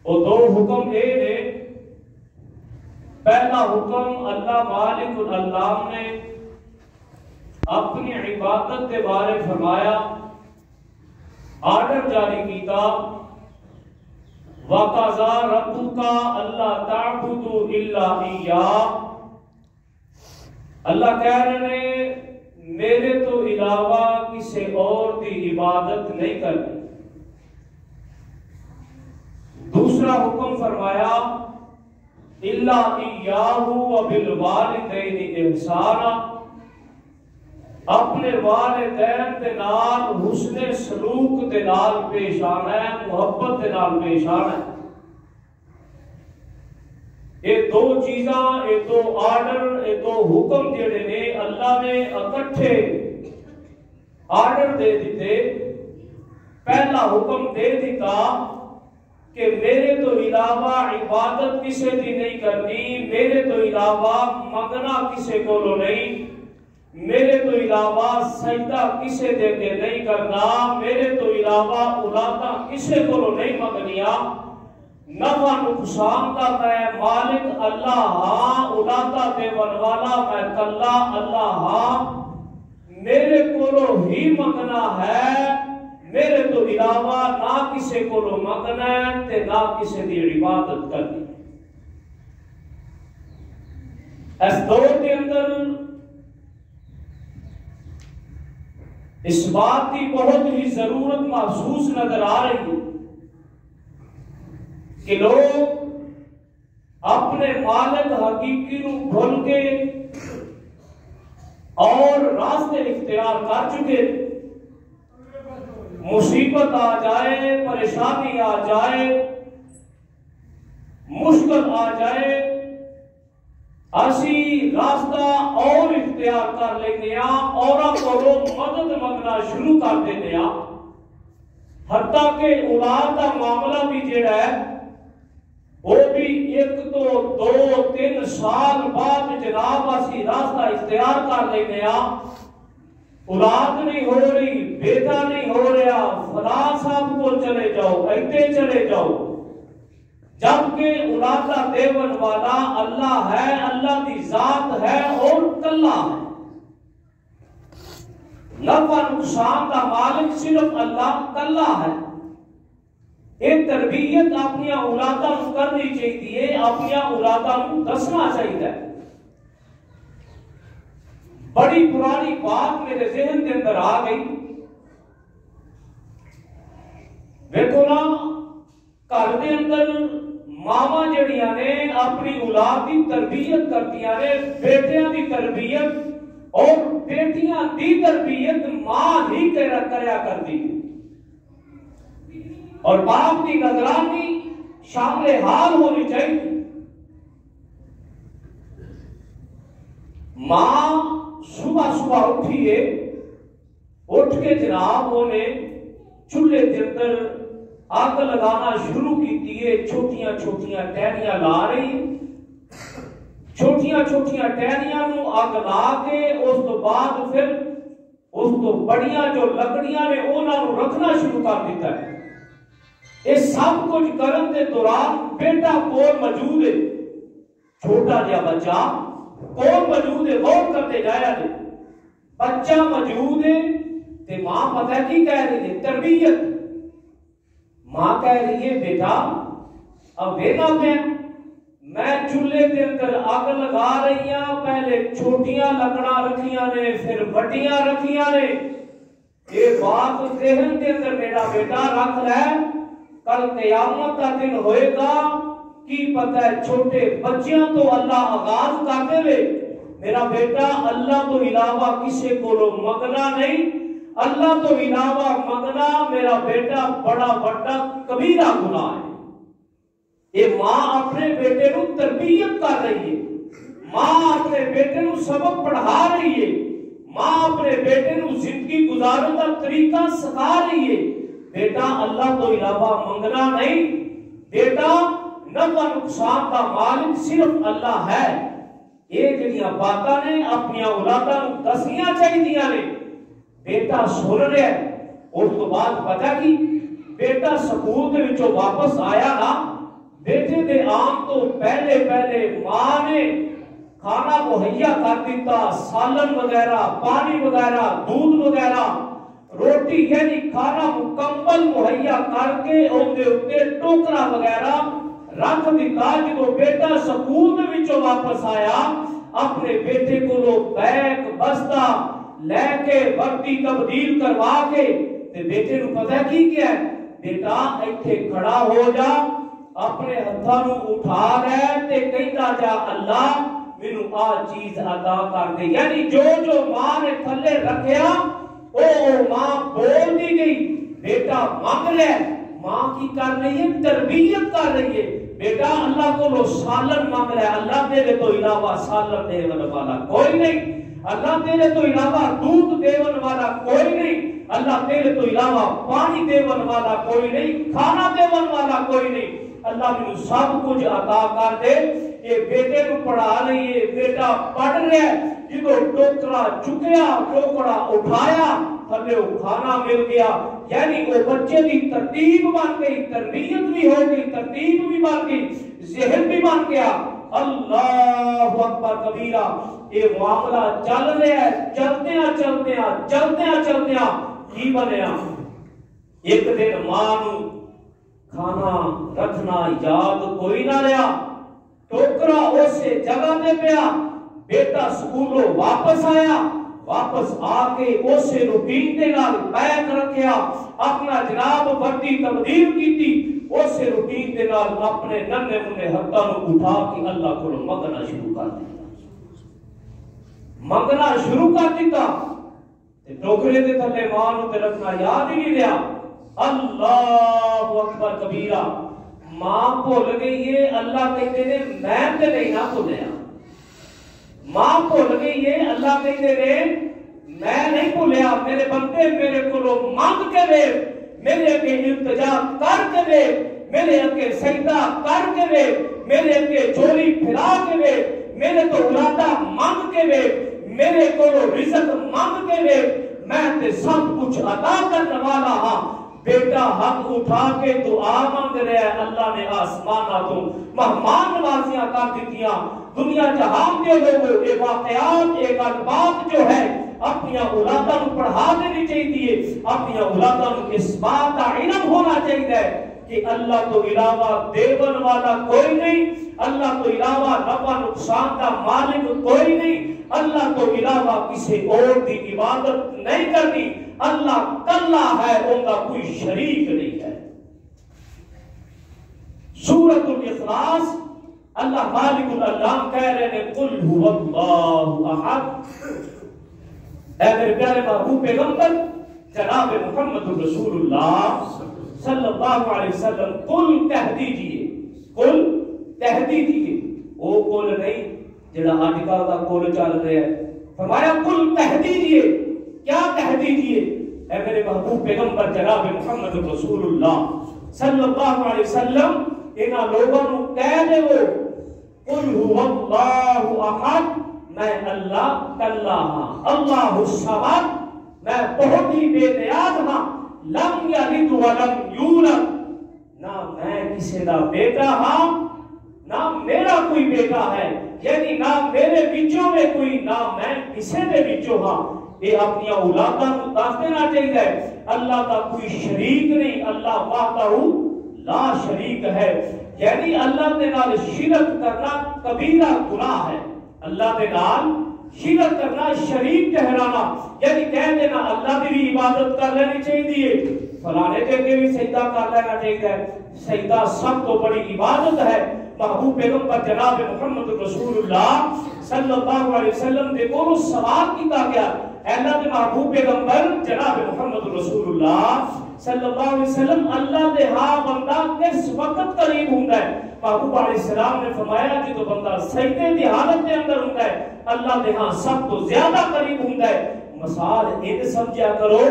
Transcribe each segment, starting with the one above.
وہ دو حکم اے نے، پہلا حکم اللہ مالک العلام نے اپنی عبادت کے بارے فرمایا، آرڈر جاری کیتا، وَقَضَىٰ رَبُّكَ أَلَّا تَعْبُدُوا إِلَّا إِيَّاهُ، اللہ کہہ رہے ہیں میرے تو علاوہ کسی اور کی عبادت نہیں کرنی۔ دوسرا حکم فرمایا إِلَّا إِيَّاهُ وَبِالْوَالِدَيْنِ إِحْسَانًا، اپنے والدین کے نال حسن سلوک کے نال پیش آنا ہے، محبت کے نال پیش آنا ہے۔ یہ دو چیزاں، یہ دو آرڈر، یہ دو حکم جڑے نے اللہ نے اکٹھے آرڈر دے دیتے۔ پہلا حکم دے دیتا کہ میرے تو علاوہ عبادت کسی دی نہیں کرنی، میرے تو علاوہ منگنا کسی کو نہیں، میرے تو علاوہ سجدہ کسے دے کے نہیں کرنا، میرے تو علاوہ اولاداں کسے کو نہیں منگنیا، نفع نقصان کا میں مالک اللہ ہاں، اولاداں دیون والا میں کلا اللہ ہاں، میرے کو ہی منگنا ہے، میرے تو علاوہ نہ کسے کو منگنا ہے تے نہ کسے دی عبادت کرنی۔ اس دور کے اندر اس بات کی بہت ہی ضرورت محسوس نظر آ رہی ہے کہ لوگ اپنے مالک حقیقی نو بھول کے اور راستے اختیار کر چکے، مصیبت آ جائے، پریشانی آ جائے، مشکل آ جائے، اسی راستہ اور اختیار کر لینے اور مدد منگنا شروع کر دینے، حتیٰ کہ اولاد کا معاملہ بھی جڑا ہے وہ بھی ایک تو 2-3 سال بعد جناب اسی راستہ اختیار کر لینے، اولاد نہیں ہو رہی، بیٹا نہیں ہو رہا، فلاں صاحب کو چلے جاؤ، ایتے چلے جاؤ، جبکہ اولادہ دیون والا اللہ ہے، اللہ کی ذات ہے اور کلا ہے، نفع نقصان کا مالک صرف اللہ کلا ہے۔ ایک تربیت اپنی اولادہ کو کرنی چاہیے، اپنی اولادہ کو دسنا چاہیے۔ بڑی پرانی بات میرے ذہن کے اندر آ گئی، دیکھو نا گھر کے اندر ماما جڑیاں نے اپنی اولاد کی تربیت کرتیاں نے، بیٹیاں کی تربیت اور بیٹیاں کی تربیت ماں ہی کریا کرتی، اور باپ کی نگرانی شامل حال ہونی چاہیے۔ ماں صبح صبح اٹھیے، اٹھ کے جناب نے چولہے کے اندر آگ لگانا شروع کیتی ہے، چھوٹیاں چھوٹیاں ٹہنیاں لا رہی، چھوٹیاں چھوٹیاں ٹہنیاں نو آگ لا کے اس تو بعد پھر اس تو بڑیاں جو لکڑیاں نے انہاں نو رکھنا شروع کر دیتا ہے۔ اس سب کچھ کرن دے دوران بیٹا کول موجود ہے، چھوٹا جہا بچہ کول موجود ہے، غور کرتے جایا جائے، بچہ موجود ہے تے ماں پتہ کی کہہ رہی ہے، تربیت۔ ماں کہہ رہی ہے بیٹا اب دیکھا میں چولہے کے اندر آگ لگا رہی ہوں، پہلے چھوٹیاں لکڑاں رکھیاں نے پھر بڑیاں رکھیاں نے، یہ بات ذہن کے اندر میرا بیٹا رکھ لے، کل قیامت کا دن ہوئے گا کی پتہ ہے چھوٹے بچیاں تو اللہ آغاز کرتے ہوئے، میرا بیٹا اللہ تو علاوہ کسی کو منگنا نہیں، اللہ تو علاوہ منگنا میرا بیٹا بڑا بڑا کبیرہ گناہ ہے۔ یہ ماں اپنے بیٹے نو تربیت کر رہی ہے، ماں اپنے بیٹے نو سبق پڑھا رہی ہے، ماں اپنے بیٹے نو زندگی گزارنے کا طریقہ سکھا رہی ہے۔ بیٹا اللہ تو علاوہ منگنا نہیں، بیٹا نفع نقصان کا مالک صرف اللہ ہے۔ یہ جڑیاں باتاں نے اپنی اولاداں نو دسنیاں چاہیے نے۔ بیٹا سن رہا ہے، اس تو بعد پتہ کی بیٹا سکول دے وچوں واپس آیا نا، شام تو پہلے پہلے ماں نے کھانا مہیا کر دیتا، سالن وغیرہ، پانی وغیرہ، دودھ وغیرہ، روٹی یعنی کھانا مکمل مہیا کر کے اندر ٹوکرا وغیرہ رکھ دیتا۔ جدو بیٹا سکول وچوں واپس آیا اپنے بیٹے کو لو بیگ بستہ لے کے وردی تبدیل کروا کے تے بیٹے نو پتہ کی کیا ہے، بیٹا ایتھے کھڑا ہو جا، اپنے ہتھاں نو اٹھا لے تے کہندا جا اللہ مینوں آ چیز عطا کر دے۔ یعنی جو ماں نے تھلے رکھیا او ماں بول دی گئی، بیٹا مانگ لے۔ ماں کی کر رہی ہے؟ تربیت کر رہی ہے۔ بیٹا اللہ کو لو سالن مانگ لے، اللہ تیرے تو علاوہ سالن دیون والا کوئی نہیں، اللہ تیرے تو علاوہ دودھ دیون والا کوئی نہیں، اللہ تیرے تو علاوہ پانی دیون والا کوئی نہیں، کھانا دیون والا کوئی نہیں، اللہ مینوں سب کچھ عطا کر دے۔ یہ بیٹے کو پڑھا رہی ہے، بیٹا پڑھ رہا ہے، جدو ٹوکرا چکیا، ٹوکرا اٹھایا، تھلے کھانا مل گیا، یعنی وہ بچے کی ترتیب بن گئی، تربیت بھی ہو گئی، ترتیب بھی بن گئی، ذہن بھی بن گیا۔ اللہ اکبر کبیرہ۔ یہ معاملہ چل رہا ہے، چلدیاں کی بنیا، ایک دن ماں نو کھانا رکھنا یاد کوئی نہ رہا، ٹوکرا اسے جگہ دے پیا، بیٹا سکولوں واپس آیا، واپس آ کے اسے روٹین دے نال بیگ رکھیا، اپنا جناب وردی تبدیل کیتی، اسے روٹین دے نال اپنے ننے منے ہتھاں نو اٹھا کے اللہ کو منگنا شروع کر دیا، منگنا شروع کر دیتا۔ ٹوکرے دے تھلے ماں نو تے رکھنا یاد ہی نہیں رہا۔ اللہ اکبر کبیرہ۔ ماں بھول گئی ہے، اللہ کہتے نے میں تے نہیں نہ بھولیا۔ ماں بھول گئی ہے، اللہ کہتے نے میں نہیں بھولیا، میرے بندے میرے کو مانگ کے دے، میرے اگے التجا کر کے دے، میرے اگے سجدہ کر کے دے، میرے اگے چوری پھرا کے دے، میرے تو اولادہ مانگ کے دے، میرے کو رزق مانگ کے دے، میں تے سب کچھ عطا کرنے والا ہاں۔ بیٹا ہاتھ اٹھا کے دعا مانگ رہا ہے، اللہ نے آسمانہ تو مہمان نوازیاں کر دیتیاں۔ دنیا جہان کے لوگوں یہ واقعات، ایک بات جو ہے اپنی اولادوں کو پڑھا دینی چاہیے، اپنی اولادوں کو اس بات کا علم ہونا چاہیے کہ اللہ تو علاوہ دیون والا کوئی نہیں، اللہ تو علاوہ نفع نقصان کا مالک کوئی نہیں، اللہ تو علاوہ کسی اور کی عبادت نہیں کرنی، اللہ کلا ہے، ان کا کوئی شریک نہیں ہے۔ سورۃ الاخلاص اللہ مالک الالام کہہ رہے ہیں قل هو اللہ احد۔ اے میرے پیارے محبوب پیغمبر جناب محمد رسول اللہ صلی اللہ علیہ وسلم قل کہہ دیجئے، قل کہہ دیجئے، وہ قول نہیں جڑا آج کل کا قول چل رہا ہے، فرمایا قل کہہ دیجئے۔ کیا کہہ دیجئے اے میرے محبوب پیغمبر جناب محمد رسول اللہ صلی اللہ علیہ وسلم، انہاں لوگوں نو کہہ دے وہ قل هو اللہ احد، میں اللہ کلا ہاں، اللہ الصمد، میں بہت ہی بے نیاز ہاں، لم یلد ولم یولد، نہ میں کسی دا بیٹا ہاں نہ میرا کوئی بیٹا ہے، یعنی نہ میرے بچوں میں کوئی، نہ میں کسی دے بچوں ہاں۔ یہ اپنی اولاداں کو دس دینا چاہیے اللہ کا کوئی شریک نہیں، اللہ وحدہ لا شریک ہے، یعنی اللہ دے نال شرک کرنا کبیرہ گناہ ہے، اللہ دے نال شرک کرنا، شریک ٹھہرانا، یعنی کہہ دینا اللہ کی بھی عبادت کر لینی چاہیے، فلانے کے بھی سجدہ کر لینا چاہیے، سجدہ سب تو بڑی عبادت ہے۔ محبوب پیغمبر جناب محمد رسول اللہ صلی اللہ علیہ وسلم دے کو سوال کیتا گیا، اے اللہ دے محبوب پیغمبر جناب محمد رسول اللہ صلی اللہ علیہ وسلم، اللہ دے ہاں بندہ کس وقت قریب ہوندا ہے؟ محبوب علیہ السلام نے فرمایا جدو بندہ سجدے دی حالت دے اندر ہوندا ہے اللہ دے ہاں سب تو زیادہ قریب ہوندا ہے۔ مثال ان سمجھا کرو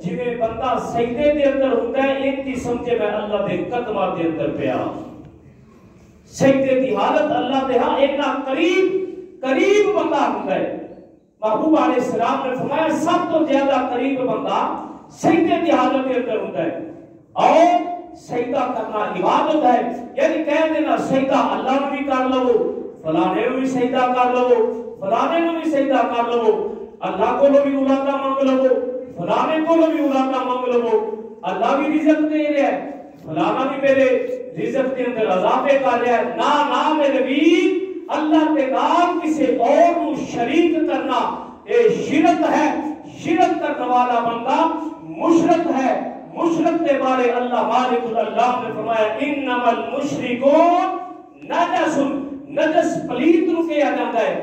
جویں بندہ سجدے دے اندر ہوندا ہے، ان کی سمجھے میں اللہ دے قدماں دے اندر پیا، سجدے دی حالت اللہ دے ہاں اتنا قریب بندہ ہوندا ہے۔ محبوب علیہ السلام نے فرمایا سب تو زیادہ قریب بندہ سجدے دی حالت کے اندر ہوتا ہے، اور سجدہ کرنا عبادت ہے. یعنی کہہ دینا سجدہ اللہ نو بھی کر لو، فلانے نو بھی سجدہ کر لو، فلانے نو بھی سجدہ کر لو، اللہ کو بھی اولادہ مانگ لو، فلانے کو بھی اولادہ مانگ لو. اللہ بھی رزق دے رہا ہے، فلانا بھی میرے رزق کے اندر اضافے کر رہا ہے. نہ میرے بھی اللہ کے نام کسی اور کو شریک کرنا یہ شرک ہے. شرک کرنے والا بندہ مشرک ہے. مشرک کے بارے اللہ مالک اللہ نے فرمایا انما المشرکون نجس. نجس پلیت رو کیا جاتا ہے.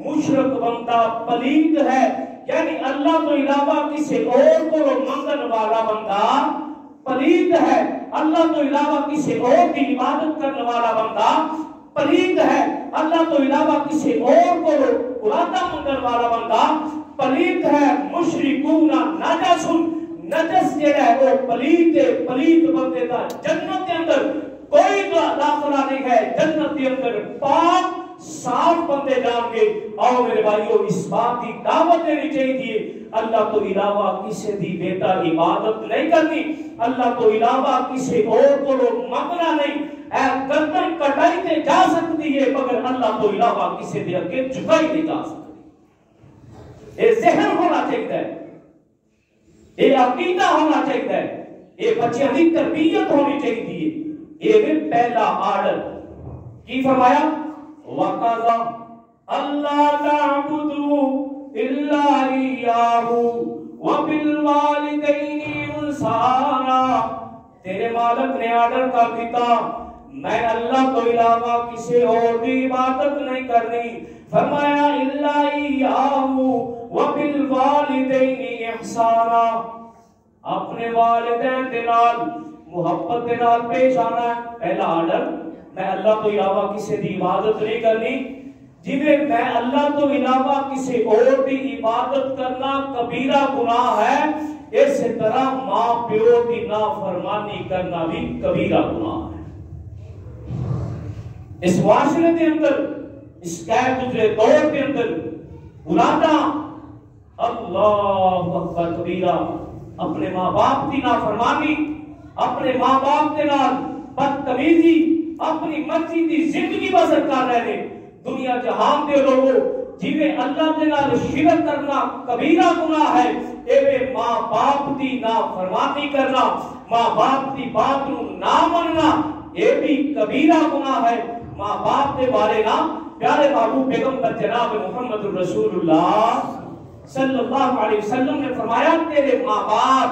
مشرک بندہ پلیت ہے، یعنی اللہ تو علاوہ کسی اور کو منگن والا بندہ پلیت ہے. اللہ تو علاوہ کسی اور کی عبادت کرنے والا بندہ پلیت ہے. اللہ تو علاوہ کسی اور کو اولادہ منگن والا بندہ پلیت ہے. مشرکون نجس. نجس جڑا ہے وہ پلیت ہے. پلیت بندے دا جنت کے اندر کوئی داخلہ نہیں ہے. جنت کے اندر پاک صاف بندے جان کے. آؤ میرے بھائیو اس بات کی دعوت دینی چاہیے اللہ تو علاوہ کسی دی بیٹا عبادت نہیں کرنی. اللہ تو علاوہ کسی اور کو منگنا نہیں. اے گردن کٹائی تے جا سکتی ہے مگر اللہ تو علاوہ کسی دے اگے جھکائی نہیں جا سکتی. یہ ذہن ہونا چاہیے، یہ عقیدہ ہونا چاہیے، یہ بچیاں کی تربیت ہونی چاہیے. یہ بھی پہلا آرڈر کی فرمایا وَقَضَى أَلَّا تَعْبُدُوا إِلَّا إِيَّاهُ وَبِالْوَالِدَيْنِ إِحْسَانًا. تیرے مالک نے آرڈر کر دیتا میں اللہ تو علاوہ کسی اور کی عبادت نہیں کرنی. فرمایا إِلَّا إِيَّاهُ وَبِالْوَالِدَيْنِ إِحْسَانًا. اپنے والدین کے نال محبت کے نال پیش آنا ہے. پہلا آرڈر میں اللہ تو علاوہ کسی دی عبادت نہیں کرنی. جی میں اللہ تو علاوہ کسی اور دی عبادت کرنا کبیرہ گناہ ہے، اس طرح ماں پیو کی نافرمانی کرنا بھی کبیرہ گناہ ہے. اس معاشرے کے اندر اس غیر گزرے دور کے اندر اولادہ اللہ اکبر کبیرہ اپنے ماں باپ کی نافرمانی، اپنے ماں باپ کے نال بدتمیزی، اپنی مرضی کی زندگی بسر کر رہے ہیں. دنیا جہان دے لوگوں جویں اللہ دے نال شرک کرنا کبیرہ گناہ ہے، ایویں ماں باپ کی نافرمانی کرنا، ماں باپ کی بات نو نہ مننا یہ بھی کبیرہ گناہ ہے. ماں باپ کے بارے نا پیارے محبوب پیغمبر جناب محمد رسول اللہ صلی اللہ علیہ وسلم نے فرمایا تیرے ماں باپ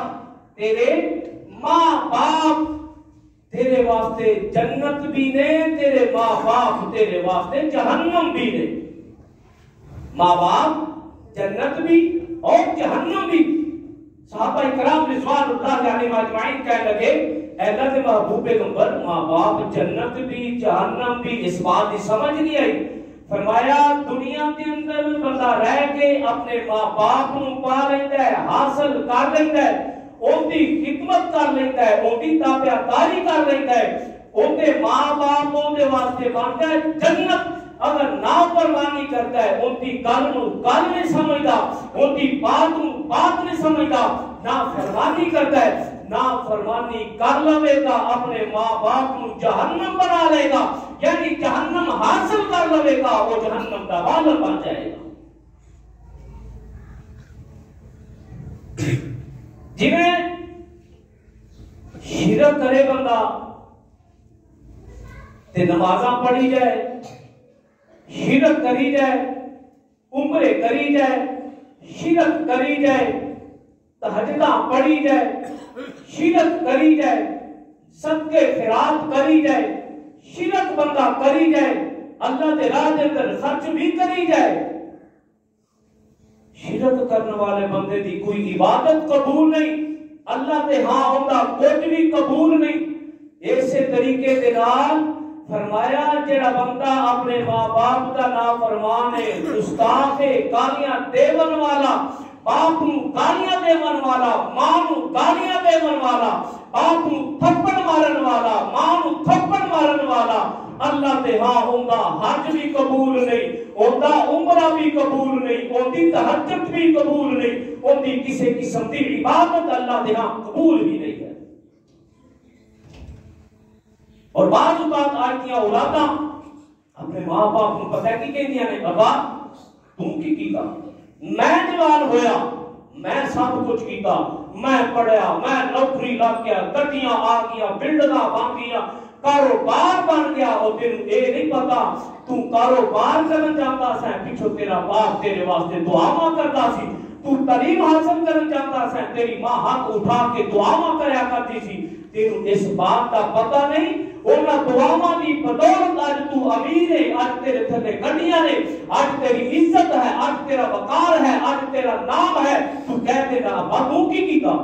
تیرے واسطے جنت بھی نے، تیرے ماں باپ تیرے واسطے جہنم بھی نے. ماں باپ جنت بھی اور جہنم بھی. صحابہ کرام رضوان اللہ علیہم اجمعین کہنے لگے اے اللہ کے محبوب پیغمبر ماں باپ جنت بھی جہنم بھی اس بات کی سمجھ نہیں آئی. فرمایا دنیا کے اندر بندہ رہ کے اپنے ماں باپ نو پا لیتا ہے، حاصل کر لیتا ہے، ان کی خدمت کر لیتا ہے، ان کی تابعداری کر لیتا ہے، ان کے ماں باپ ان کے واسطے بنتا ہے جنت. اگر نافرمانی کرتا ہے ان کی گل نو گل نہیں سمجھتا، ان کی بات نو بات نہیں سمجھتا، نافرمانی کرتا ہے، نافرمانی کر لے گا اپنے ماں باپ نو جہنم بنا لے گا، یعنی جہنم حاصل کر لے گا، وہ جہنم کا والد بن جائے گا. جنہیں شرک کرے بندہ تے نمازاں پڑھی جائے، شرک کری جائے، عمرے کری جائے، شرک کری جائے، تہجداں پڑھی جائے، شرک کری جائے، صدقے خیرات کری جائے، شرک بندہ کری جائے، اللہ دے راہ دے اندر خرچ بھی کری جائے. شرک کرنے والے بندے دی کوئی عبادت قبول نہیں، اللہ دے ہاں ہوندہ کچھ بھی قبول نہیں. ایسے طریقے دے نال فرمایا جڑا بندہ اپنے ماں باپ کا نافرمان ہے، گستاخ ہے، گالیاں دیون والا، باپ نو گالیاں دیون والا، ماں نو گالیاں دیون والا، باپ نو تھپڑ مارن والا، ماں نو تھپڑ مارن والا، اللہ دے ہاں ہوندہ حج بھی قبول نہیں، ہوندہ عمرہ بھی قبول نہیں، ہوندی تہجد بھی قبول نہیں، ہوندی کسی قسم دی عبادت اللہ دے ہاں قبول بھی نہیں ہے. اور بعض اوقات آج کیا اولادا اپنے ماں باپ کو پتہ کی کہندیاں نے ابا تم کی کیتا میں جوان ہویا میں سب کچھ کیتا میں پڑھیا میں نوکری لگ گیا گڈیاں آ گیا بلڈنگاں بن گیا کاروبار بن گیا اور تینوں اے نہیں پتا تو کاروبار کرنا چاہتا سا پیچھے تیرا باپ تیرے واسطے دعاواں کرتا سی تو تعلیم حاصل کرنا چاہتا سا تیری ماں ہاتھ اٹھا کے دعاواں کریا کرتی سی تینوں اس بات کا پتہ نہیں اونا دعاواں دی بدولت آج تو امیر ہے آج تیرے تھلے گڈیاں نے آج تیری عزت ہے آج تیرا وقار ہے آج تیرا نام ہے تو کہہ دینا ابا تو کی کیتا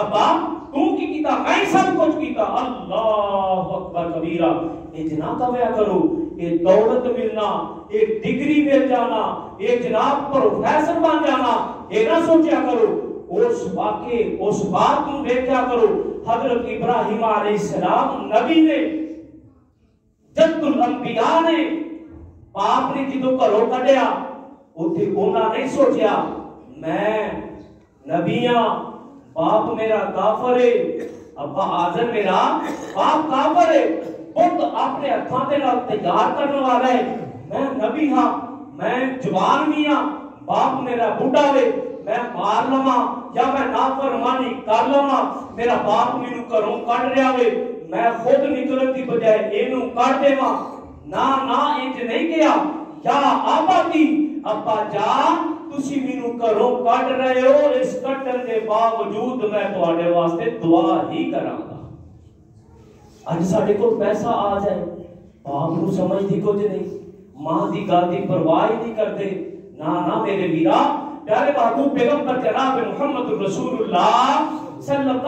ابا تو کی کیتا میں سب کچھ کیتا اللہ اکبر کبیرہ یہ جناب کہا کرو یہ دولت ملنا یہ ڈگری مل جانا یہ جناب پروفیسر بن جانا یہ نہ سوچیا کرو اس واقعے اس بات کو دیکھا کرو حضرت ابراہیم علیہ السلام نبی نے جد الانبیاء نے باپ نے جدو گھروں کڈیا اوتھے انہاں نہیں سوچیا میں نبیاں باپ میرا کافر ہے ابا آزر میرا باپ کافر ہے خود اپنے ہاتھوں کے نال تیار کرنے والا ہے میں نبی ہاں میں جوان بھی ہاں باپ میرا بوڑھا ہے میں مار لواں یا میں نافرمانی کر لواں میرا باپ مینوں گھروں کڈ رہا ہے میں خود نکلن دی بجائے اینوں کڈ دیواں نہ انج نہیں کیا یا آبادی ابا جان تسی مینوں گھروں کڈ رہے ہو اس کڈن دے باوجود میں تواڈے واسطے دعا ہی کراں گا اج ساڈے کول پیسہ آ جائے باپ نوں سمجھدی کچھ نہیں ماں دی گل دی پرواہ نہیں کردے نہ میرے ویرا پیارے محبوب پیغمبر جناب محمد رسول اللہ صلی اللہ